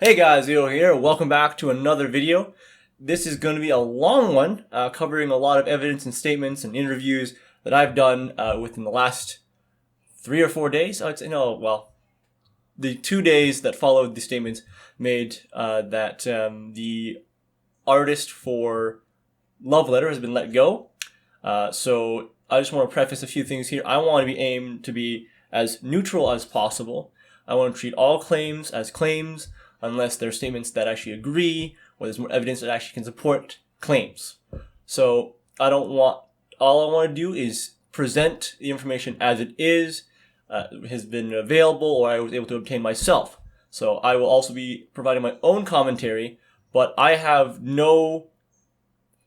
Hey guys, Leo here. Welcome back to another video. This is going to be a long one, covering a lot of evidence and statements and interviews that I've done within the last 3 or 4 days. I'd say the 2 days that followed the statements made that the artist for Love Letter has been let go. So I just want to preface a few things here. I want to be aimed to be as neutral as possible. I want to treat all claims as claims, unless there are statements that actually agree, or there's more evidence that actually can support claims. So all I want to do is present the information as it is, has been available, or I was able to obtain myself. So I will also be providing my own commentary, but I have no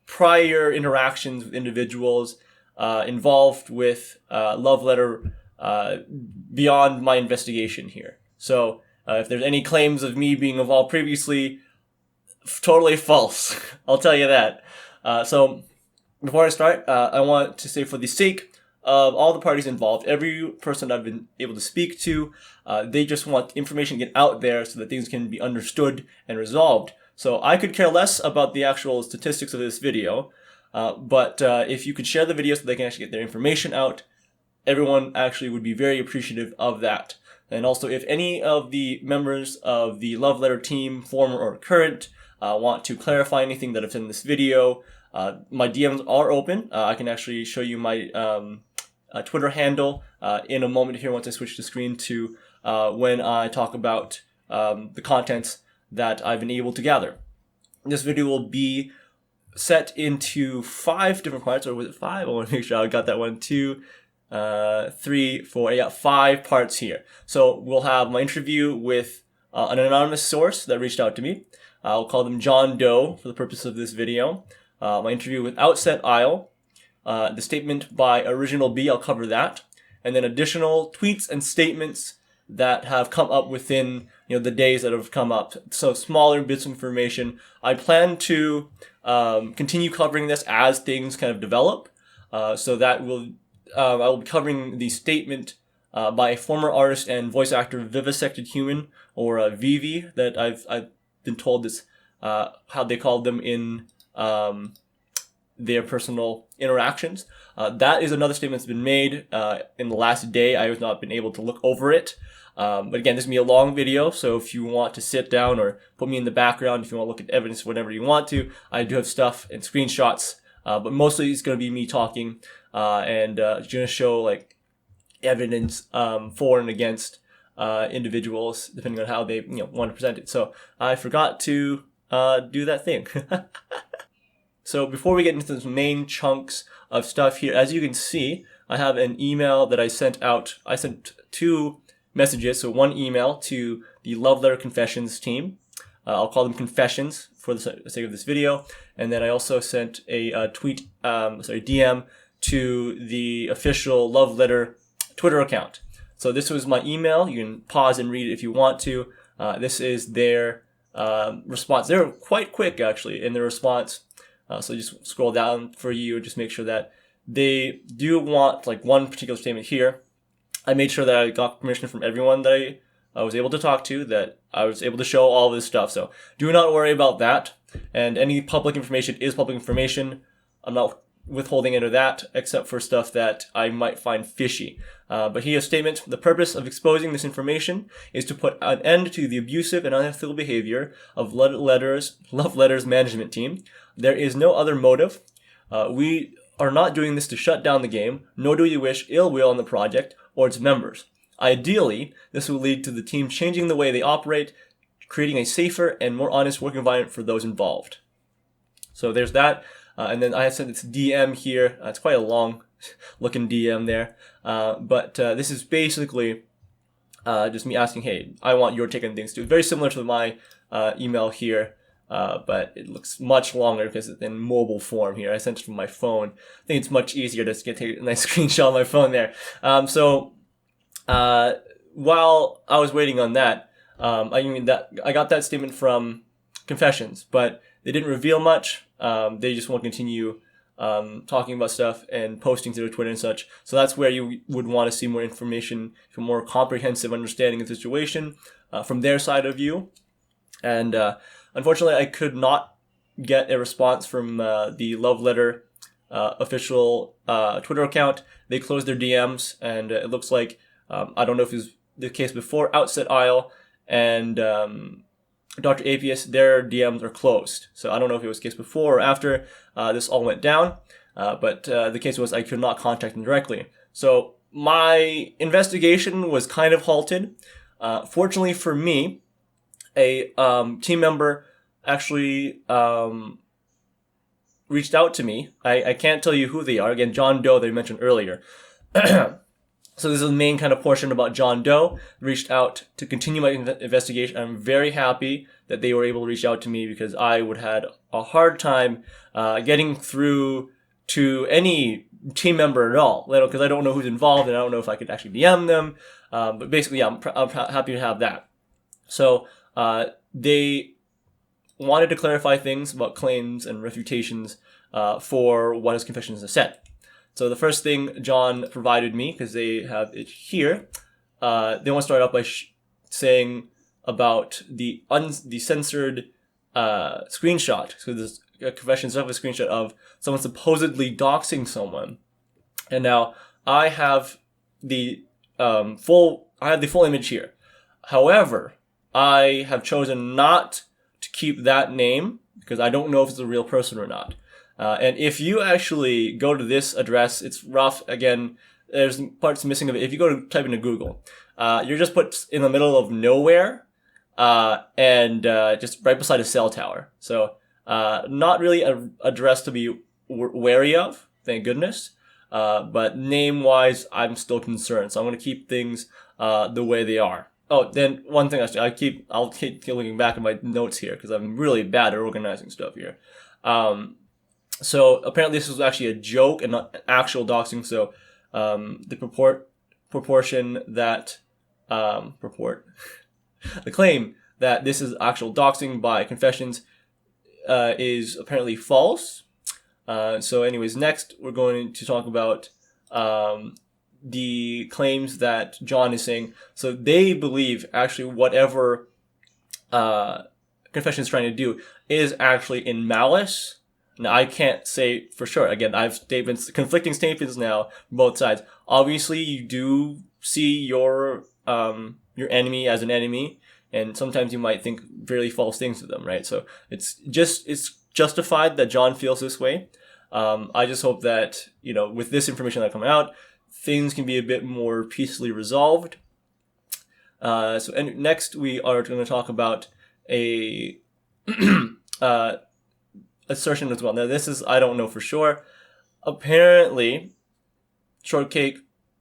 prior interactions with individuals involved with Love Letter beyond my investigation here. So if there's any claims of me being involved previously, totally false. I'll tell you that. So before I start, I want to say, for the sake of all the parties involved, every person I've been able to speak to, they just want information to get out there so that things can be understood and resolved. So I could care less about the actual statistics of this video, but if you could share the video so they can actually get their information out, everyone actually would be very appreciative of that. And also, if any of the members of the Love Letter team, former or current, want to clarify anything that I've said in this video, my DMs are open. I can actually show you my Twitter handle in a moment here once I switch the screen to when I talk about the contents that I've been able to gather. This video will be set into 5 different parts, or was it 5? I want to make sure I got that one too. 3, 4, yeah, 5 parts here. So we'll have my interview with an anonymous source that reached out to me. I'll call them John Doe for the purpose of this video. My interview with Outset Isle, the statement by Original B, I'll cover that, and then additional tweets and statements that have come up within the days that have come up. So smaller bits of information. I plan to continue covering this as things kind of develop. So that will I will be covering the statement by former artist and voice actor Vivisected Human, or Vivi, that I've been told is how they called them in their personal interactions. That is another statement that's been made in the last day. I have not been able to look over it. But again, this is going to be a long video, so if you want to sit down or put me in the background, if you want to look at evidence, whatever you want to, I do have stuff and screenshots. But mostly it's going to be me talking and going to show like evidence for and against individuals, depending on how they want to present it. So I forgot to do that thing. So before we get into the main chunks of stuff here, as you can see, I have an email that I sent out. I sent 2 messages, so one email to the Love Letter Confessions team. I'll call them Confessions for the sake of this video. And then I also sent a DM to the official Love Letter Twitter account. So this was my email. You can pause and read it if you want to. This is their response. They're quite quick, actually, in their response. So just scroll down for you and just make sure that they do want like one particular statement here. I made sure that I got permission from everyone that I was able to talk to, that I was able to show all this stuff. So do not worry about that. And any public information is public information. I'm not withholding any of that, except for stuff that I might find fishy. But here's a statement. The purpose of exposing this information is to put an end to the abusive and unethical behavior of Love Letter's management team. There is no other motive. We are not doing this to shut down the game, nor do we wish ill will on the project or its members. Ideally, this will lead to the team changing the way they operate, creating a safer and more honest work environment for those involved. So there's that. And then I sent this DM here. It's quite a long looking DM there. But this is basically just me asking, hey, I want your take on things too. Very similar to my email here. But it looks much longer because it's in mobile form here. I sent it from my phone. I think it's much easier to just take a nice screenshot on my phone there. While I was waiting on that, I got that statement from Confessions, but they didn't reveal much. They just want to continue talking about stuff and posting to their Twitter and such. So that's where you would want to see more information, a more comprehensive understanding of the situation from their side of view. And unfortunately, I could not get a response from the Love Letter official Twitter account. They closed their DMs, and it looks like, I don't know if it was the case before Outset Isle and Dr. Apius, their DMs are closed. So I don't know if it was the case before or after this all went down, but the case was I could not contact them directly. So my investigation was kind of halted. Fortunately for me, a team member actually reached out to me. I can't tell you who they are. Again, John Doe, they mentioned earlier. So this is the main kind of portion about John Doe. Reached out to continue my investigation. I'm very happy that they were able to reach out to me, because I would have had a hard time getting through to any team member at all, because I don't know who's involved and I don't know if I could actually DM them. But basically, yeah, I'm happy to have that. So they wanted to clarify things about claims and refutations for what his confessions have said. So the first thing John provided me, because they have it here, they want to start off by saying about the censored screenshot. So there's a confessions of a screenshot of someone supposedly doxing someone, and now I have the full image here. However, I have chosen not to keep that name because I don't know if it's a real person or not. And if you actually go to this address, it's rough. Again, there's parts missing of it. If you go to type into Google, you're just put in the middle of nowhere, and just right beside a cell tower. So not really an address to be wary of, thank goodness. But name-wise, I'm still concerned. So I'm going to keep things the way they are. Oh, then one thing actually, I'll keep looking back at my notes here because I'm really bad at organizing stuff here. So apparently this was actually a joke and not an actual doxing. So the proportion that the claim that this is actual doxing by confessions is apparently false. So anyways, next we're going to talk about the claims that John is saying. So they believe actually whatever confession is trying to do is actually in malice. Now, I can't say for sure. Again, I have conflicting statements now from both sides. Obviously, you do see your enemy as an enemy, and sometimes you might think really false things to them, right? So it's justified that John feels this way. I just hope that, with this information that coming out, things can be a bit more peacefully resolved. And next we are going to talk about a assertion as well. Now this is, I don't know for sure. Apparently, Shortcake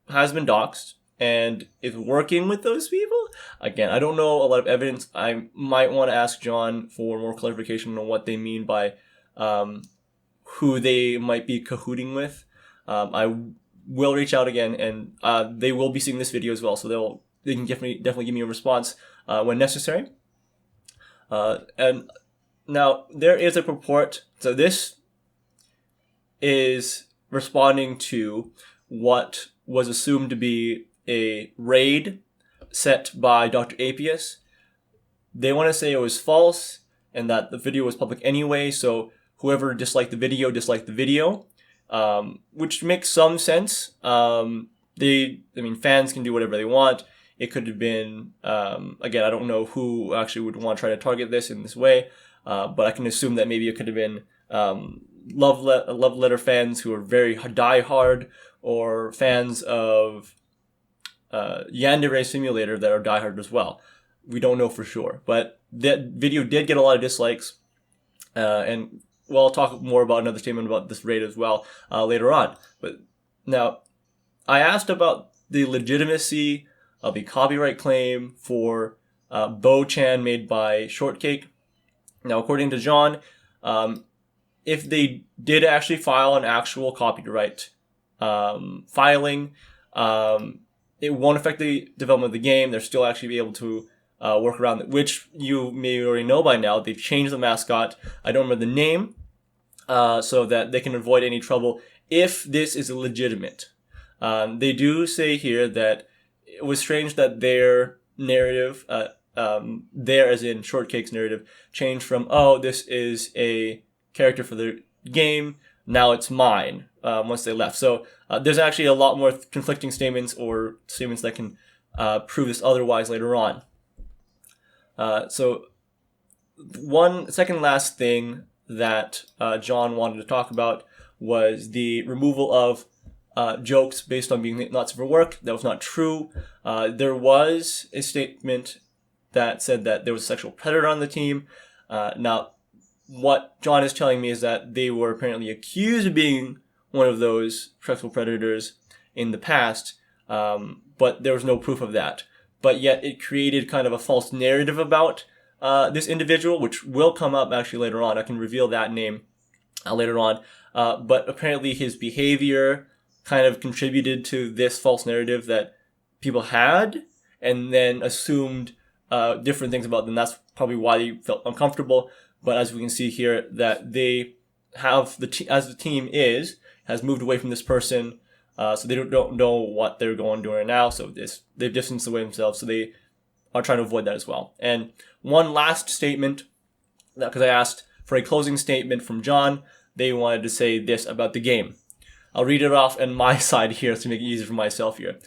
has been doxxed and is working with those people. Again, I don't know a lot of evidence. I might want to ask John for more clarification on what they mean by who they might be cahooting with. I will reach out again, and they will be seeing this video as well, so they can definitely give me a response when necessary. And now there is a purport. So this is responding to what was assumed to be a raid set by Dr. Apius. They want to say it was false and that the video was public anyway, so whoever disliked the video, which makes some sense. Fans can do whatever they want. It could have been, again, I don't know who actually would want to try to target this in this way, but I can assume that maybe it could have been Love Letter fans who are very diehard, or fans of Yandere Simulator that are diehard as well. We don't know for sure, but that video did get a lot of dislikes, and I'll talk more about another statement about this raid as well later on. But now, I asked about the legitimacy of a copyright claim for Bo-chan made by Shortcake. Now, according to John, if they did actually file an actual copyright filing, it won't affect the development of the game. They'll still actually be able to work around it, which you may already know by now. They've changed the mascot. I don't remember the name, so that they can avoid any trouble if this is legitimate. They do say here that it was strange that their narrative, there as in Shortcake's narrative changed from, oh, this is a character for the game, now it's mine, once they left. So there's actually a lot more conflicting statements or statements that can prove this otherwise later on. So one second last thing that John wanted to talk about was the removal of jokes based on being not safe for work. That was not true. There was a statement that said that there was a sexual predator on the team. Now, what John is telling me is that they were apparently accused of being one of those sexual predators in the past, but there was no proof of that. But yet it created kind of a false narrative about this individual, which will come up actually later on. I can reveal that name later on. But apparently his behavior kind of contributed to this false narrative that people had, and then assumed different things about them. That's probably why they felt uncomfortable. But as we can see here, that they have as the team has moved away from this person, so they don't know what they're going doing now. So they've distanced away themselves. So they are trying to avoid that as well. And one last statement, because I asked for a closing statement from John, they wanted to say this about the game. I'll read it off on my side here to make it easier for myself here.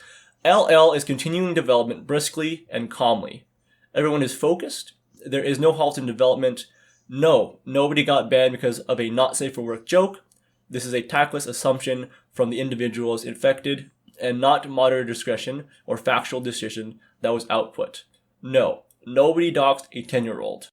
LL is continuing development briskly and calmly. Everyone is focused. There is no halt in development. No, nobody got banned because of a not safe for work joke. This is a tactless assumption from the individuals infected and not moderate discretion or factual decision that was output. No, nobody doxed a 10-year-old.